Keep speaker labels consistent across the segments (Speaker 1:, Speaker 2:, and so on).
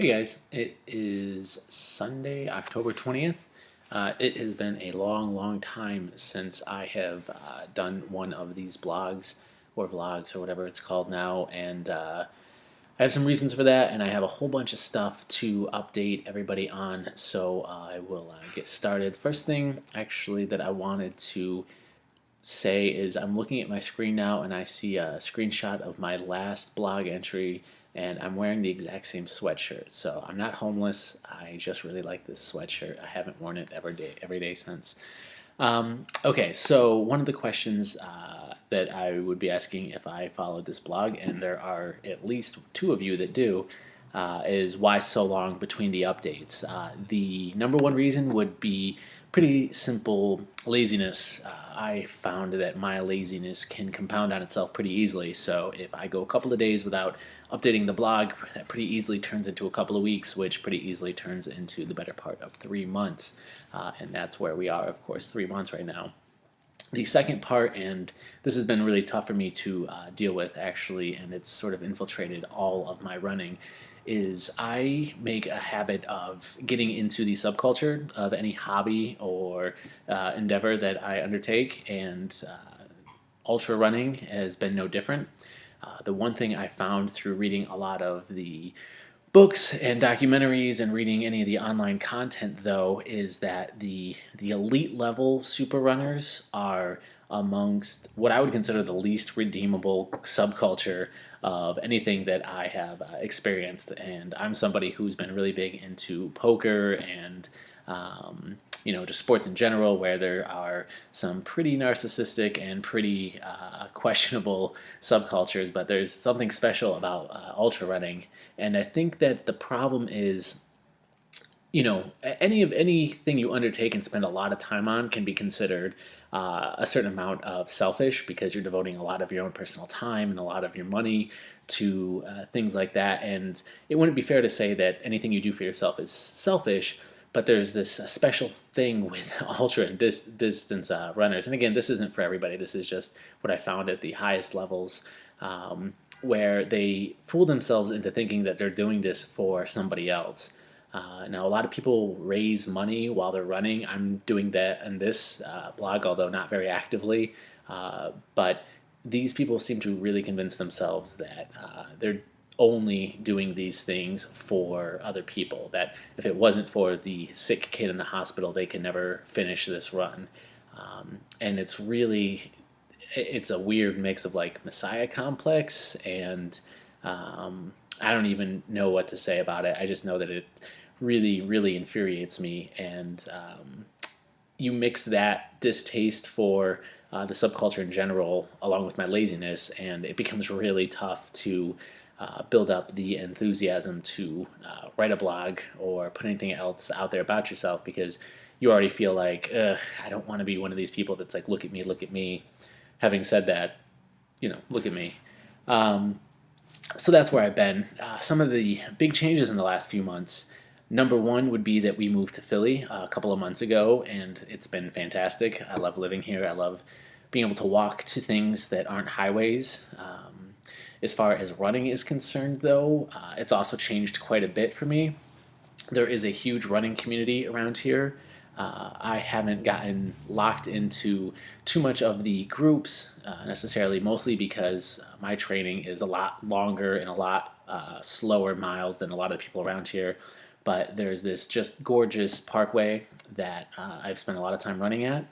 Speaker 1: Hey guys, it is Sunday, October 20th. It has been a long, long time since I have done one of these blogs or vlogs or whatever it's called now, and I have some reasons for that, and I have a whole bunch of stuff to update everybody on, so I will get started. First thing, actually, that I wanted to say is I'm looking at my screen now and I see a screenshot of my last blog entry and I'm wearing the exact same sweatshirt. So I'm not homeless. I just really like this sweatshirt. I haven't worn it every day since. Okay, so one of the questions that I would be asking if I followed this blog, and there are at least two of you that do, is why so long between the updates? The number one reason would be pretty simple: laziness. I found that my laziness can compound on itself pretty easily. So if I go a couple of days without updating the blog, that pretty easily turns into a couple of weeks, which pretty easily turns into the better part of 3 months. And that's where we are, of course, 3 months right now. The second part, and this has been really tough for me to deal with actually, and it's sort of infiltrated all of my running, is I make a habit of getting into the subculture of any hobby or endeavor that I undertake, and ultra running has been no different. The one thing I found through reading a lot of the books and documentaries and reading any of the online content, though, is that the elite level super runners are amongst what I would consider the least redeemable subculture of anything that I have experienced. And I'm somebody who's been really big into poker and just sports in general, where there are some pretty narcissistic and pretty questionable subcultures, but there's something special about ultra running. And I think that the problem is, anything you undertake and spend a lot of time on can be considered a certain amount of selfish, because you're devoting a lot of your own personal time and a lot of your money to things like that. And it wouldn't be fair to say that anything you do for yourself is selfish, but there's this special thing with ultra and distance runners. And again, this isn't for everybody. This is just what I found at the highest levels, where they fool themselves into thinking that they're doing this for somebody else. Now, a lot of people raise money while they're running. I'm doing that in this blog, although not very actively. But these people seem to really convince themselves that they're only doing these things for other people, that if it wasn't for the sick kid in the hospital, they can never finish this run. And it's a weird mix of like messiah complex and I don't even know what to say about it. I just know that it really, really infuriates me. And you mix that distaste for the subculture in general along with my laziness, and it becomes really tough to build up the enthusiasm to write a blog or put anything else out there about yourself, because you already feel like, I don't want to be one of these people that's like, look at me, look at me. Having said that, look at me. So that's where I've been. Some of the big changes in the last few months. Number one would be that we moved to Philly a couple of months ago, and it's been fantastic. I love living here. I love being able to walk to things that aren't highways. As far as running is concerned, though, it's also changed quite a bit for me. There is a huge running community around here. I haven't gotten locked into too much of the groups necessarily, mostly because my training is a lot longer and a lot slower miles than a lot of the people around here. But there's this just gorgeous parkway that I've spent a lot of time running at.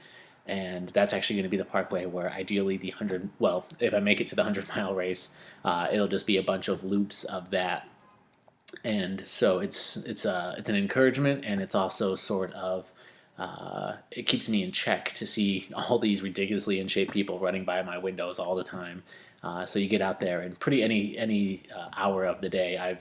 Speaker 1: And that's actually going to be the parkway where ideally if I make it to the 100-mile race, it'll just be a bunch of loops of that. And so it's an encouragement, and it's also sort of it keeps me in check to see all these ridiculously in shape people running by my windows all the time. So you get out there, and pretty any hour of the day,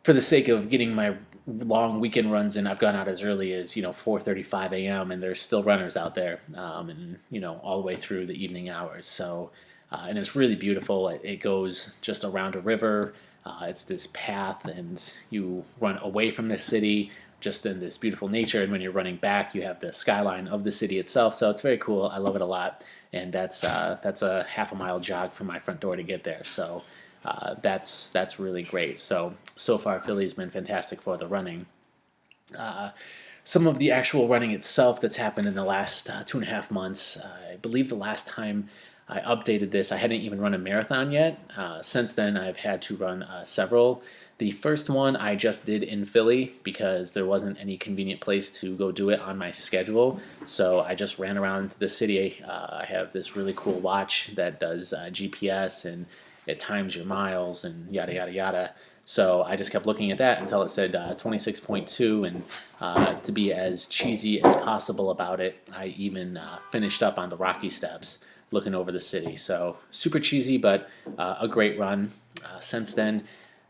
Speaker 1: for the sake of getting my long weekend runs in, I've gone out as early as 4:35 a.m. and there's still runners out there, and all the way through the evening hours. So and it's really beautiful. It goes just around a river. It's this path, and you run away from the city, just in this beautiful nature. And when you're running back, you have the skyline of the city itself. So it's very cool. I love it a lot. And that's a half a mile jog from my front door to get there. So that's really great. So far, Philly's been fantastic for the running. Some of the actual running itself that's happened in the last 2.5 months. I believe the last time I updated this, I hadn't even run a marathon yet. Since then, I've had to run several. The first one I just did in Philly because there wasn't any convenient place to go do it on my schedule. So I just ran around the city. I have this really cool watch that does GPS, and it times your miles and yada yada yada. So I just kept looking at that until it said 26.2, and to be as cheesy as possible about it, I even finished up on the Rocky Steps looking over the city. So super cheesy, but a great run. Since then,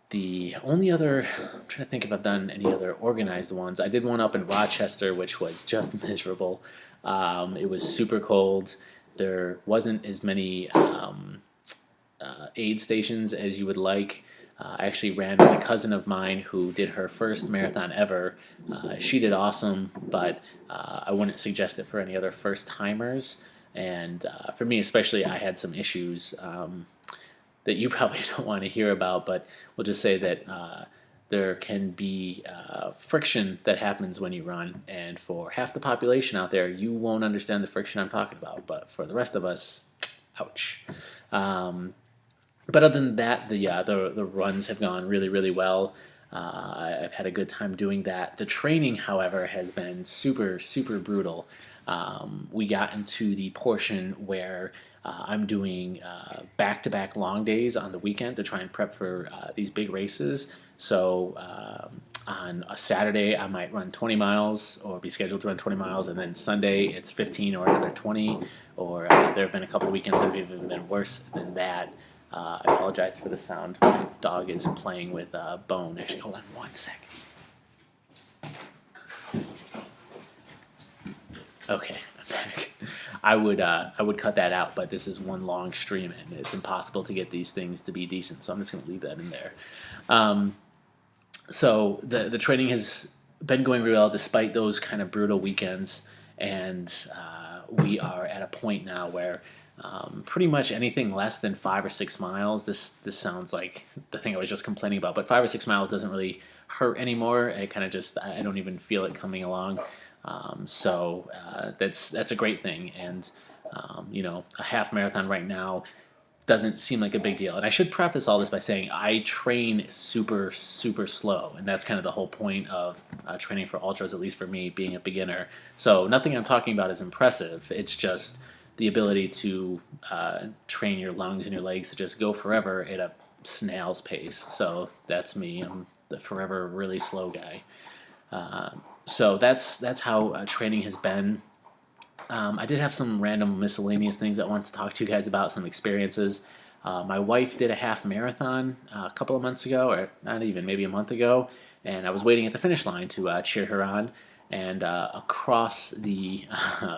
Speaker 1: the only other, I'm trying to think if I've done any other organized ones. I did one up in Rochester, which was just miserable. It was super cold. There wasn't as many aid stations as you would like. I actually ran with a cousin of mine who did her first marathon ever. She did awesome, but I wouldn't suggest it for any other first timers. And for me, especially, I had some issues that you probably don't want to hear about, but we'll just say that there can be friction that happens when you run. And for half the population out there, you won't understand the friction I'm talking about. But for the rest of us, ouch. But other than that, the runs have gone really, really well. I've had a good time doing that. The training, however, has been super, super brutal. We got into the portion where I'm doing back-to-back long days on the weekend to try and prep for these big races. So on a Saturday, I might run 20 miles or be scheduled to run 20 miles, and then Sunday it's 15 or another 20. Or there have been a couple of weekends that have even been worse than that. I apologize for the sound. My dog is playing with Bone. Actually, hold on 1 second. Okay, I'm back. I would cut that out, but this is one long stream, and it's impossible to get these things to be decent. So I'm just going to leave that in there. So the training has been going really well despite those kind of brutal weekends, and we are at a point now where pretty much anything less than 5 or 6 miles. This sounds like the thing I was just complaining about, but 5 or 6 miles doesn't really hurt anymore. It kind of just, I don't even feel it coming along. So that's a great thing. And a half marathon right now doesn't seem like a big deal. And I should preface all this by saying I train super, super slow. And that's kind of the whole point of training for ultras, at least for me, being a beginner. So nothing I'm talking about is impressive. It's just the ability to train your lungs and your legs to just go forever at a snail's pace. So that's me. I'm the forever really slow guy. So that's how training has been. I did have some random miscellaneous things I wanted to talk to you guys about, some experiences. My wife did a half marathon a couple of months ago, or not even, maybe a month ago, and I was waiting at the finish line to cheer her on. And across the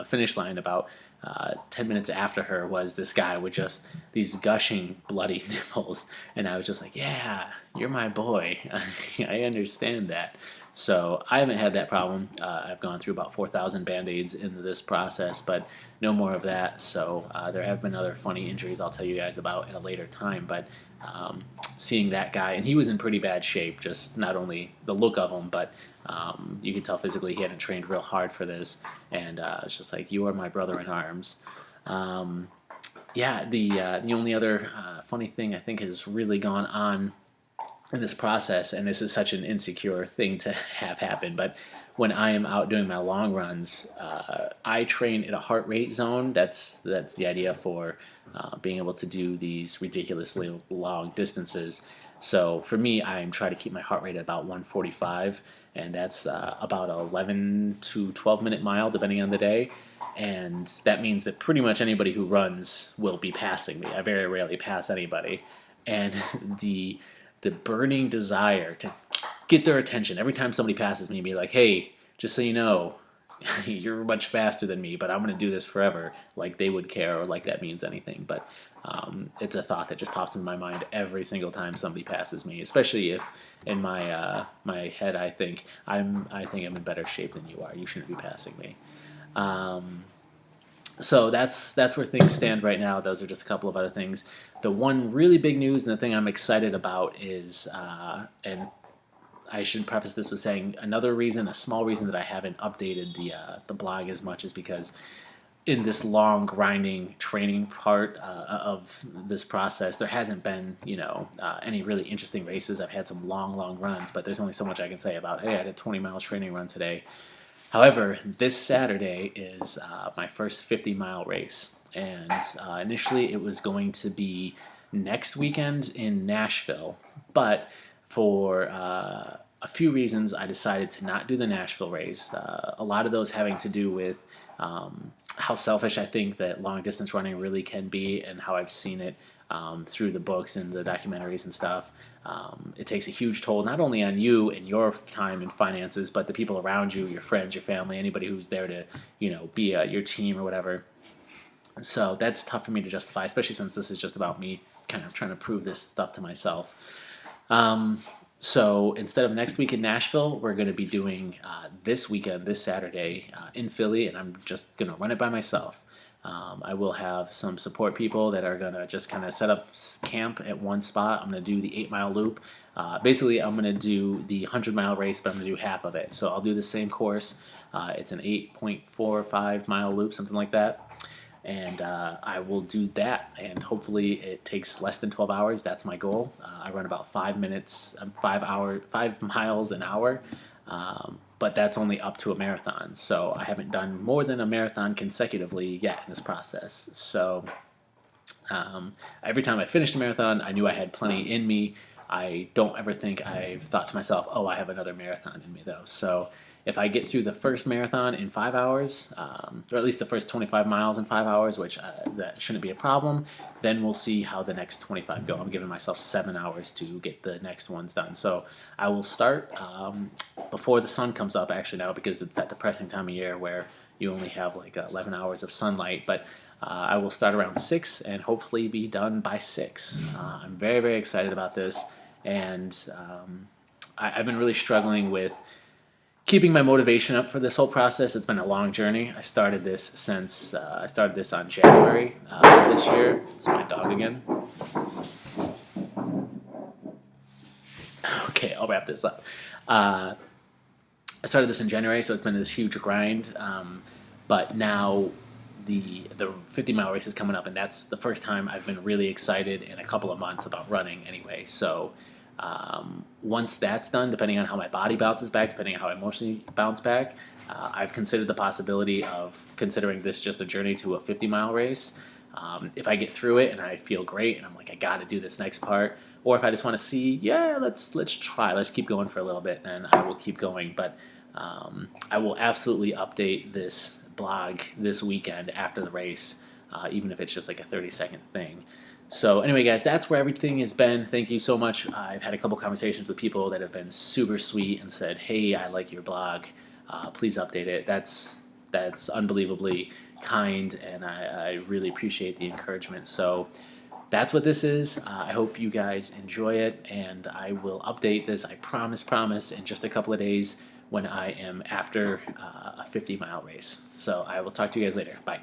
Speaker 1: finish line, about 10 minutes after her, was this guy with just these gushing bloody nipples. And I was just like, yeah, you're my boy. I understand that. So I haven't had that problem. I've gone through about 4,000 Band-Aids into this process, but no more of that. So there have been other funny injuries I'll tell you guys about at a later time. But seeing that guy, and he was in pretty bad shape, just not only the look of him, but you could tell physically he hadn't trained real hard for this. And it's just like, you are my brother in arms. The only other funny thing I think has really gone on in this process, and this is such an insecure thing to have happen, but when I am out doing my long runs, I train at a heart rate zone. That's the idea for being able to do these ridiculously long distances. So for me, I'm trying to keep my heart rate at about 145, and that's about 11 to 12 minute mile depending on the day. And that means that pretty much anybody who runs will be passing me. I very rarely pass anybody. And the burning desire to get their attention every time somebody passes me and be like, hey, just so you know, you're much faster than me, but I'm going to do this forever, like they would care, or like that means anything. But it's a thought that just pops into my mind every single time somebody passes me, especially if in my my head I think I'm in better shape than you are. You shouldn't be passing me. So that's where things stand right now. Those are just a couple of other things. The one really big news and the thing I'm excited about is, and I should preface this with saying another reason, a small reason that I haven't updated the blog as much is because in this long grinding training part of this process, there hasn't been any really interesting races. I've had some long runs, but there's only so much I can say about. Hey, I did a 20-mile training run today. However, this Saturday is my first 50-mile race, and initially it was going to be next weekend in Nashville, but for a few reasons, I decided to not do the Nashville race. A lot of those having to do with how selfish I think that long distance running really can be, and how I've seen it through the books and the documentaries and stuff. It takes a huge toll not only on you and your time and finances, but the people around you, your friends, your family, anybody who's there to be your team or whatever. So that's tough for me to justify, especially since this is just about me kind of trying to prove this stuff to myself. So instead of next week in Nashville, we're going to be doing this weekend, this Saturday in Philly, and I'm just going to run it by myself. I will have some support people that are going to just kind of set up camp at one spot. I'm going to do the 8-mile loop. Basically, I'm going to do the 100-mile race, but I'm going to do half of it. So I'll do the same course. It's an 8.45-mile loop, something like that. And I will do that, and hopefully it takes less than 12 hours. That's my goal. I run about 5 miles an hour, but that's only up to a marathon. So I haven't done more than a marathon consecutively yet in this process. So every time I finished a marathon, I knew I had plenty in me. I don't ever think I've thought to myself, oh, I have another marathon in me, though. So if I get through the first marathon in 5 hours, or at least the first 25 miles in 5 hours, which that shouldn't be a problem, then we'll see how the next 25 go. I'm giving myself 7 hours to get the next ones done. So I will start before the sun comes up, actually, now, because it's that depressing time of year where you only have like 11 hours of sunlight. But I will start around 6 and hopefully be done by 6. I'm very excited about this, and I've been really struggling with keeping my motivation up for this whole process. It's been a long journey. I started this on January this year. It's my dog again. Okay, I'll wrap this up. I started this in January, so it's been this huge grind. But now the 50-mile race is coming up, and that's the first time I've been really excited in a couple of months about running anyway. So once that's done, depending on how my body bounces back, depending on how I emotionally bounce back, I've considered the possibility of considering this just a journey to a 50-mile race. If I get through it and I feel great and I'm like, I got to do this next part, or if I just want to see, let's try, let's keep going for a little bit, then I will keep going. But I will absolutely update this blog this weekend after the race, even if it's just like a 30-second thing. So anyway, guys, that's where everything has been. Thank you so much. I've had a couple conversations with people that have been super sweet and said, hey, I like your blog. Please update it. That's unbelievably kind, and I really appreciate the encouragement. So that's what this is. I hope you guys enjoy it, and I will update this, I promise, in just a couple of days when I am after a 50-mile race. So I will talk to you guys later. Bye.